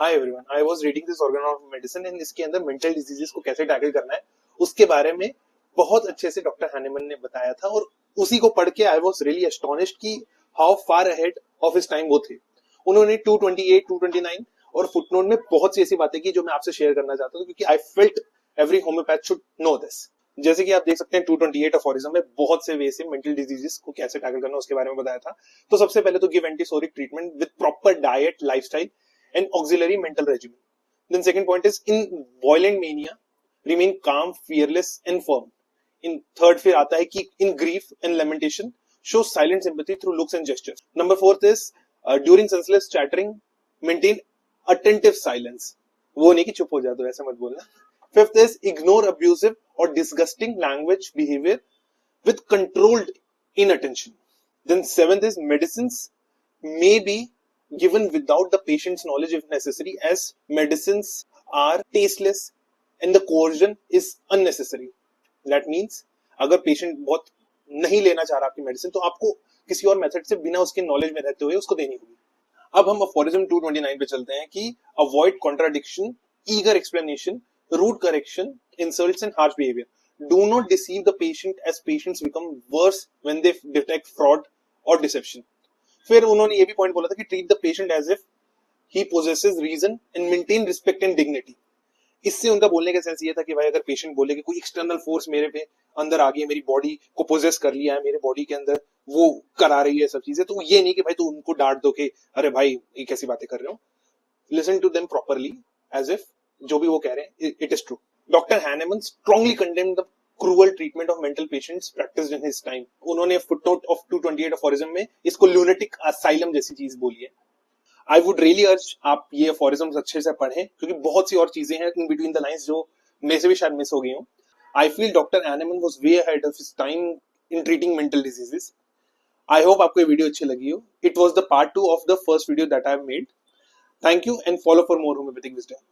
Hi everyone, I was reading this organ of medicine and इसके अंदर mental diseases को कैसे टैकल करना है उसके बारे में बहुत अच्छे से डॉक्टर हैनेमन ने बताया था। और उसी को पढ़ के आई वाज रियली एस्टोनिश्ड कि how far ahead of his time वो थे। उन्होंने 228, 229 और फुटनोट में बहुत सी ऐसी बातें की जो मैं आपसे शेयर करना चाहता हूँ, क्योंकि I felt every homeopath should know this. जैसे कि आप देख सकते हैं 228 अफोरिज्म में बहुत से वे से मेंटल डिजीजेस को कैसे टैकल करना उसके बारे में बताया था। तो सबसे पहले तो give antipsoric treatment with proper diet, lifestyle and auxiliary mental regimen. Then second point is in violent mania, remain calm, fearless and firm. In third फिर आता है कि in grief and lamentation, show silent sympathy through looks and gestures. Number fourth is during senseless chattering, maintain attentive silence. वो नहीं कि चुप हो जाओ, ऐसा मत बोलना. Fifth is ignore abusive or disgusting language behavior with controlled inattention. Then seventh is medicines may be given without the patient's knowledge if necessary, as medicines are tasteless and the coercion is unnecessary. That means अगर patient बहुत नहीं लेना चाह रहा आपकी medicine तो आपको किसी और मेथड से बिना उसके नॉलेज में रहते हुए उसको देनी होगी। अब हम अफोरिज्म 229 पे चलते हैं कि avoid contradiction, eager explanation, rude correction, insults and harsh behaviour. Do not deceive the patient as patients become worse when they detect fraud और डिसेप्शन। फिर उन्होंने ये भी पॉइंट बोला था कि treat the patient as if he possesses reason and maintain respect and dignity. इससे उनका बोलने का सेंस ये था कि भाई अगर पेशेंट बोले कि कोई एक्सटर्नल फोर्स मेरे पे अंदर आ गई है, मेरी बॉडी को पोजेस कर लिया है, मेरे बॉडी के अंदर वो करा रही है सब चीजें, तो ये नहीं कि भाई तू उनको डांट दो कि अरे भाई ये कैसी बातें कर रहे हो। Listen to them properly as if जो भी वो कह रहे हैं it is true. Doctor Hahnemann strongly condemned the cruel treatment of mental patients practised in his time. उन्होंने फुटनोट ऑफ 228 अफोरिज्म में इसको ल्यूनेटिक असाइलम जैसी चीज बोली है। आई वुड रियली अर्ज आप ये अफोरिज्म्स अच्छे से पढ़ें, क्योंकि बहुत सी और चीजें हैं इन बिटवीन द लाइंस जो मेरे से भी शायद मिस हो गई हूं। I feel doctor Hahnemann was way ahead of his time in treating mental diseases. I hope आपको ये वीडियो अच्छी लगी हो। It was the part 2 of the first video that I have made. Thank you and follow for more homeopathic wisdom.